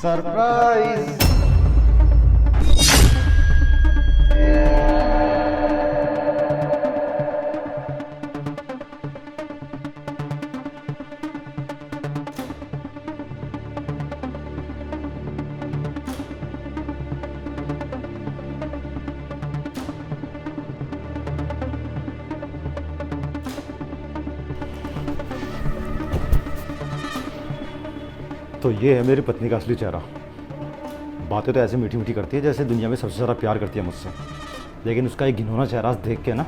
Surprise. तो ये है मेरी पत्नी का असली चेहरा। बातें तो ऐसे मीठी मीठी करती है जैसे दुनिया में सबसे ज़्यादा प्यार करती है मुझसे, लेकिन उसका एक घिनौना चेहरा देख के ना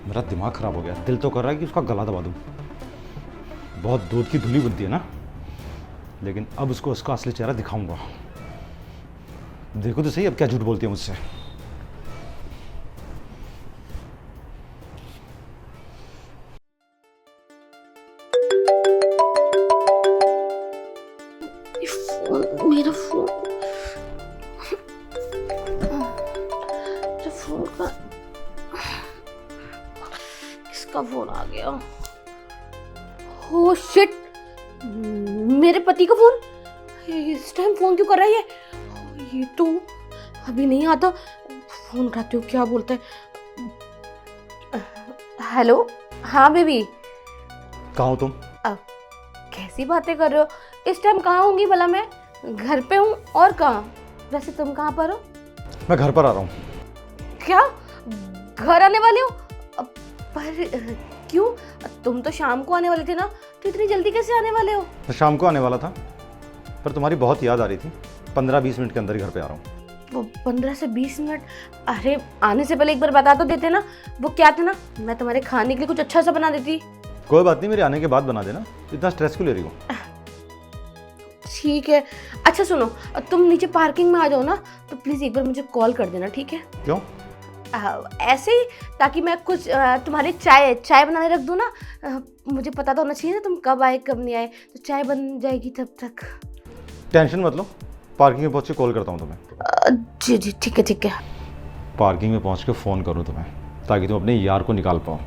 मेरा दिमाग ख़राब हो गया। दिल तो कर रहा है कि उसका गला दबा दूँ। बहुत दूध की धुली बनती है ना, लेकिन अब उसको उसका असली चेहरा दिखाऊंगा। देखो तो सही अब क्या झूठ बोलती है मुझसे। मेरा फोन का किसका फोन आ गया? ओह शिट, मेरे पति का फोन। इस टाइम फोन क्यों कर रहा है ये तो अभी नहीं आता। फोन उठाती हूँ, क्या बोलता है। हेलो, हाँ बेबी। कहाँ हो तुम? कैसी बातें कर रहे हो? इस टाइम कहाँ होंगी भला? मैं घर पे हूँ। और कहाँ? वैसे तुम कहाँ पर हो? मैं घर पर आ रहा हूँ। क्या घर आने वाले हो? पर क्यों? तुम तो शाम को आने वाले थे ना, तो इतनी जल्दी कैसे आने वाले हो? मैं शाम को आने वाला था, पर तुम्हारी बहुत याद आ रही थी। 15-20 मिनट के अंदर ही घर पे आ रहा हूँ। वो 15 से 20 मिनट? अरे आने से पहले एक बार बता तो देते ना। वो क्या था ना, मैं तुम्हारे खाने के लिए कुछ अच्छा सा बना देती। कोई बात नहीं, मेरे आने के बाद बना देना। इतना स्ट्रेस क्यों ले रही हो? ठीक है। अच्छा सुनो, तुम नीचे पार्किंग में आ जाओ ना, तो प्लीज़ एक बार मुझे कॉल कर देना, ठीक है? क्यों? ऐसे ही, ताकि मैं कुछ तुम्हारी चाय बनाने रख दूँ ना। मुझे पता तो होना चाहिए ना तुम कब आए कब नहीं आए, तो चाय बन जाएगी तब तक। टेंशन मत लो, पार्किंग में पहुँच के कॉल करता हूँ तुम्हें। जी जी ठीक है ठीक है। पार्किंग में पहुँच के फ़ोन करूँ तुम्हें, ताकि तुम अपने यार को निकाल पाओ।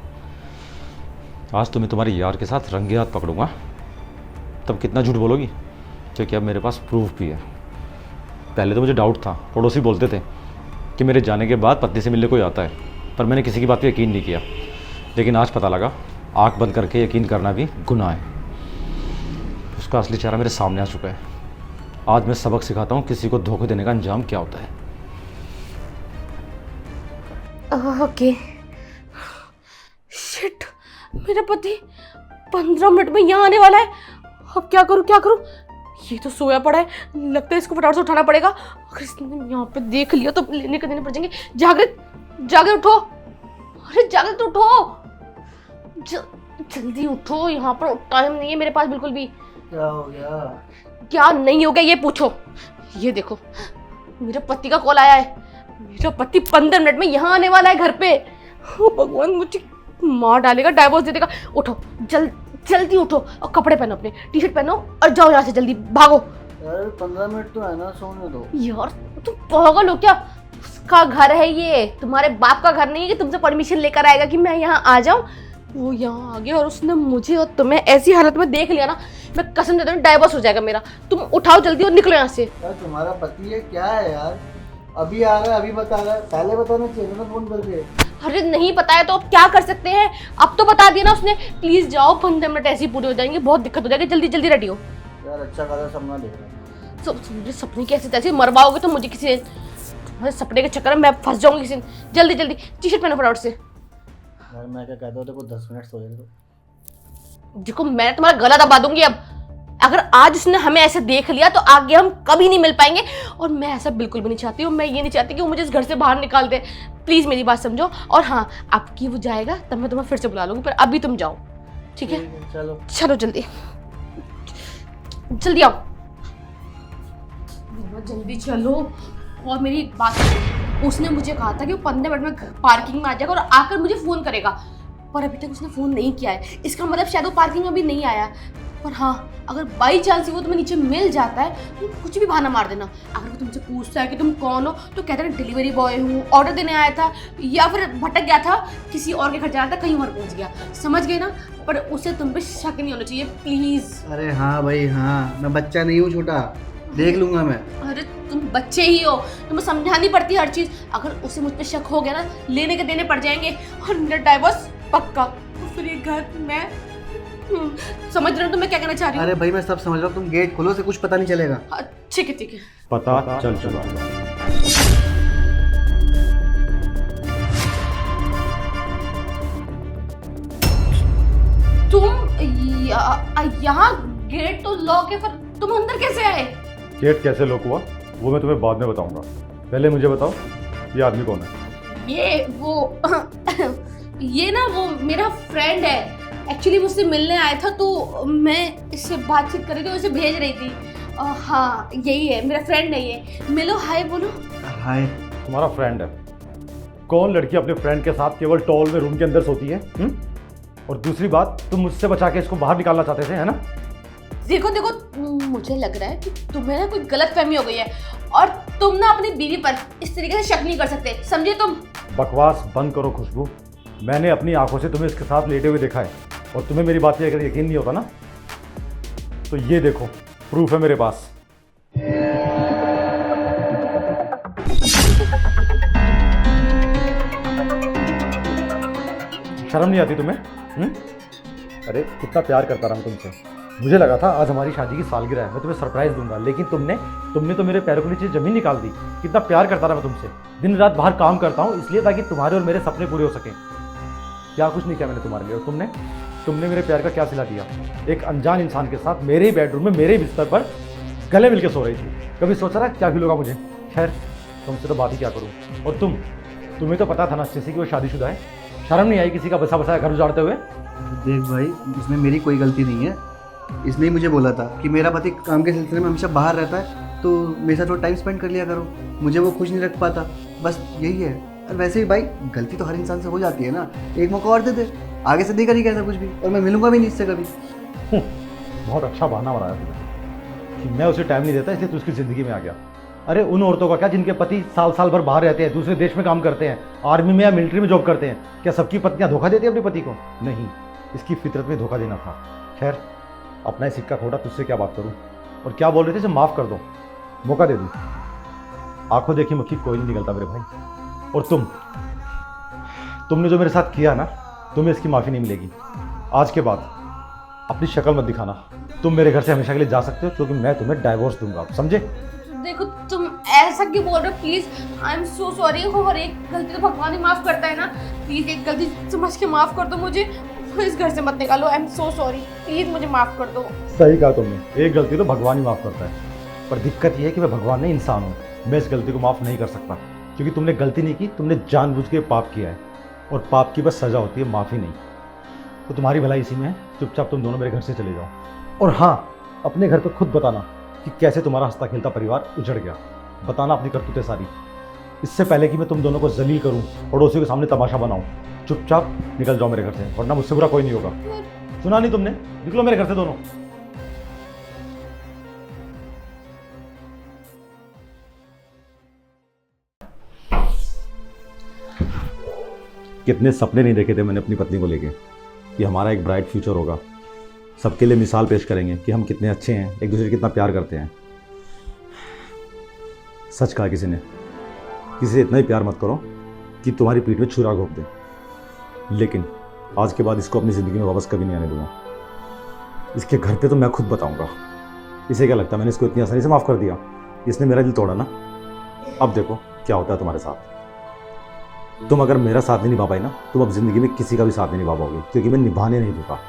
आज तुम्हें तुम्हारे यार के साथ रंगे हाथ पकड़ूंगा। तब कितना झूठ बोलोगी, क्योंकि अब मेरे पास प्रूफ भी है। पहले तो मुझे डाउट था, पड़ोसी बोलते थे कि मेरे जाने के बाद पत्नी से मिलने कोई आता है, पर मैंने किसी की बात पे यकीन नहीं किया। लेकिन आज पता लगा, आँख बंद करके यकीन करना भी गुनाह है। उसका असली चेहरा मेरे सामने आ चुका है। आज मैं सबक सिखाता हूँ किसी को धोखे देने का अंजाम क्या होता है। ओके। शिट, मेरा पति 15 मिनट में यहाँ आने वाला है। अब क्या करूँ क्या करूँ? ये तो सोया पड़ा है, लगता है इसको फटाफट से उठाना पड़ेगा। अगर इसने यहाँ पे देख लिया तो लेने के देने पड़ जाएंगे। जागृत जागृत उठो, अरे जागृत उठो, जल्दी उठो, यहाँ पर टाइम नहीं है मेरे पास बिल्कुल भी। क्या हो गया? क्या नहीं हो गया ये पूछो। ये देखो, मेरे पति का कॉल आया है। मेरा पति 15 मिनट में यहाँ आने वाला है घर पे। ओ भगवान, मुझे मार डालेगा, डाइवोर्स दे देगा। उठो, जल्दी उठो और कपड़े पहनो, अपने टी शर्ट पहनो और जाओ यहाँ से, जल्दी भागो। यार 15 मिनट तो है ना, सोने दो। यार तुम पागल हो क्या? उसका घर है ये, तुम्हारे बाप का घर नहीं है कि तुमसे परमिशन लेकर आएगा कि मैं यहाँ आ जाऊँ। वो यहाँ आ गया और उसने मुझे और तुम्हें ऐसी हालत में देख लिया ना, मैं कसम देता हूँ डाइवोर्स हो जाएगा मेरा। तुम उठाओ जल्दी और निकलो यहाँ से। यार तुम्हारा पति है क्या है यार? अभी आ रहा है, अभी बता रहा है, पहले बताना चाहिए ना फोन करके। अरे नहीं बताया तो अब क्या कर सकते हैं? अब तो बता दिया ना उसने। प्लीज जाओ, 15 मिनट ऐसे ही पूरे हो जाएंगे, बहुत दिक्कत हो जाएगी। जल्दी जल्दी रेडी हो। यार अच्छा खासा सपना देख रहा है। मुझे सपने की ऐसे तैसे मरवाओगे तो मुझे किसी तुम्हारे सपने के चक्कर में मैं फंस जाऊंगी किसी। जल्दी जल्दी टी शर्ट पहनो फटाफट से। यार मैं क्या कहता हूँ, देखो 10 मिनट सो जाए। देखो मैं तुम्हारा गला दबा दूंगी अब। अगर आज उसने हमें ऐसे देख लिया तो आगे हम कभी नहीं मिल पाएंगे, और मैं ऐसा बिल्कुल भी नहीं चाहती हूँ। मैं ये नहीं चाहती कि वो मुझे इस घर से बाहर निकाल दे। प्लीज मेरी बात समझो। और हाँ, आपकी वो जाएगा तब मैं तुम्हें फिर से बुला लूंगी, पर अभी तुम जाओ, ठीक है? चलो चलो जल्दी जल्दी आओ, जल्दी चलो। और मेरी एक बात सुनो, उसने मुझे कहा था कि वो 15 मिनट में पार्किंग में आ जाएगा और आकर मुझे फोन करेगा, पर अभी तक उसने फोन नहीं किया है। इसका मतलब शायद वो पार्किंग में भी नहीं आया। पर हाँ, अगर बाई चांस वो तुम्हें नीचे मिल जाता है तो कुछ भी बहाना मार देना। अगर वो तुमसे पूछता है कि तुम कौन हो, तो कहते हैं डिलीवरी बॉय हूँ, ऑर्डर देने आया था, या फिर भटक गया था, किसी और के घर जा रहा था, कहीं और पहुँच गया। समझ गए ना? पर उसे तुम पे शक नहीं होना चाहिए, प्लीज। अरे हाँ भाई हाँ, मैं बच्चा नहीं हूँ छोटा। देख लूंगा मैं। अरे तुम बच्चे ही हो, तुम्हें समझानी पड़ती है हर चीज। अगर उसे मुझ पे शक हो गया ना, लेने के देने पड़ जाएंगे और मेरा डाइवोर्स पक्का। तो फिर ये घर मैं समझ रहे हो तो मैं क्या कहना चाह रही हूँ। अरे भाई मैं सब समझ रहा हूँ, तुम गेट खोलो, से कुछ पता नहीं चलेगा। हाँ, ठीक है ठीक है। पता चल चुका। तुम यहाँ गेट तो लॉक है, पर तुम अंदर कैसे आए? गेट कैसे लॉक हुआ वो मैं तुम्हें बाद में बताऊंगा, पहले मुझे बताओ ये आदमी कौन है? ये वो ये ना वो मेरा फ्रेंड है। एक्चुअली मुझसे मिलने आया था तो मैं इससे बातचीत कर रही थी, उसे भेज रही थी। हाँ यही है, मेरा फ्रेंड है ये। मिलो, हाय बोलो। हाय। तुम्हारा फ्रेंड है? कौन लड़की अपने फ्रेंड के साथ केवल टॉल में रूम के अंदर सोती है? और दूसरी बात, तुम मुझसे बचा के इसको बाहर निकालना चाहते थे, है ना? देखो देखो, मुझे लग रहा है कि तुम्हें ना कोई गलतफहमी हो गई है और तुम ना अपनी बीवी पर इस तरीके से शक नहीं कर सकते, समझे तुम? बकवास बंद करो खुशबू। मैंने अपनी आंखों से तुम्हें इसके साथ लेटे हुए देखा है और तुम्हें मेरी बात पे अगर यकीन नहीं होता ना तो ये देखो, प्रूफ है मेरे पास। शर्म नहीं आती तुम्हें? अरे कितना प्यार करता रहा हूं तुमसे। मुझे लगा था आज हमारी शादी की सालगिरह है, मैं तुम्हें सरप्राइज दूंगा, लेकिन तुमने तो मेरे पैरों के नीचे जमीन निकाल दी। कितना प्यार करता रहा मैं तुमसे, दिन रात बाहर काम करता हूँ इसलिए ताकि तुम्हारे और मेरे सपने पूरे हो सके। क्या कुछ नहीं किया मैंने तुम्हारे लिए, और तुमने मेरे प्यार का क्या सिला दिया? एक अनजान इंसान के साथ मेरे ही बेडरूम में मेरे ही बिस्तर पर गले मिलकर सो रही थी। कभी सोचा था क्या फील होगा मुझे? खैर तुमसे तो बात ही क्या करूँ। और तुम्हें तो पता था ना जैसे कि वो शादीशुदा है। शर्म नहीं आई किसी का बसा बसाया घर उजाड़ते हुए? देख भाई, इसमें मेरी कोई गलती नहीं है। इसने ही मुझे बोला था कि मेरा पति काम के सिलसिले में हमेशा बाहर रहता है तो मेरे साथ थोड़ा टाइम स्पेंड कर लिया करो, मुझे वो खुश नहीं रख पाता, बस यही है। और वैसे भी भाई गलती तो हर इंसान से हो जाती है ना, एक मौका और दे दे, आगे से देगा नहीं कहता कुछ भी, और मैं मिलूंगा भी नहीं इससे कभी। बहुत अच्छा बहाना बनाया तुमने कि मैं उसे टाइम नहीं देता इसलिए तू उसकी ज़िंदगी में आ गया। अरे उन औरतों का क्या जिनके पति साल साल भर बाहर रहते हैं, दूसरे देश में काम करते हैं, आर्मी में या मिलिट्री में जॉब करते हैं, क्या सबकी पत्नियां धोखा देती है अपने पति को? नहीं, इसकी फितरत में धोखा देना था। खैर अपना ही सिक्का खोटा, तुझसे क्या बात करूं। और क्या बोल रहे थे, इसे माफ़ कर दो, मौका दे दूं। आंखों देखी मक्खी कोई नहीं निकलता मेरे भाई। और तुमने जो मेरे साथ किया ना, तुम्हें इसकी माफ़ी नहीं मिलेगी। आज के बाद अपनी शक्ल मत दिखाना। तुम मेरे घर से हमेशा के लिए जा सकते हो क्योंकि मैं तुम्हें डाइवोर्स दूंगा, समझे? देखो तुम ऐसा क्यों बोल रहे हो? Please, I am so sorry. और एक गलती तो भगवान ही माफ करता है ना। प्लीज एक गलती समझ के माफ कर दो मुझे, इस घर से मत निकालो। I am so sorry, please मुझे माफ कर दो। सही कहा तुमने, एक गलती तो भगवान ही माफ़ करता है, पर दिक्कत यह है कि मैं भगवान नहीं इंसान हूँ। मैं इस गलती को माफ़ नहीं कर सकता क्योंकि तुमने गलती नहीं की, तुमने जानबूझ के पाप किया है और पाप की बस सज़ा होती है, माफ़ी नहीं। तो तुम्हारी भलाई इसी में है, चुपचाप तुम दोनों मेरे घर से चले जाओ। और हाँ, अपने घर पर खुद बताना कि कैसे तुम्हारा हंसता खेलता परिवार उजड़ गया। बताना अपनी करतूतें सारी, इससे पहले कि मैं तुम दोनों को जलील करूं, पड़ोसियों के सामने तमाशा बनाऊं। चुपचाप निकल जाओ मेरे घर से, वरना मुझसे बुरा कोई नहीं होगा। सुना नहीं तुमने? निकलो मेरे घर से दोनों। कितने सपने नहीं देखे थे मैंने अपनी पत्नी को लेके कि हमारा एक ब्राइट फ्यूचर होगा, सबके लिए मिसाल पेश करेंगे कि हम कितने अच्छे हैं, एक दूसरे से कितना प्यार करते हैं। सच कहा किसी ने, किसी से इतना ही प्यार मत करो कि तुम्हारी पीठ में छुरा घोंप दे। लेकिन आज के बाद इसको अपनी ज़िंदगी में वापस कभी नहीं आने दूंगा। इसके घर पे तो मैं खुद बताऊंगा। इसे क्या लगता है मैंने इसको इतनी आसानी से माफ़ कर दिया? इसने मेरा दिल तोड़ा ना, अब देखो क्या होता है तुम्हारे साथ। तुम अगर मेरा साथ नहीं निभा पाई ना, तुम अब ज़िंदगी में किसी का भी साथ नहीं निभा पाओगे क्योंकि मैं निभाने नहीं दूंगा।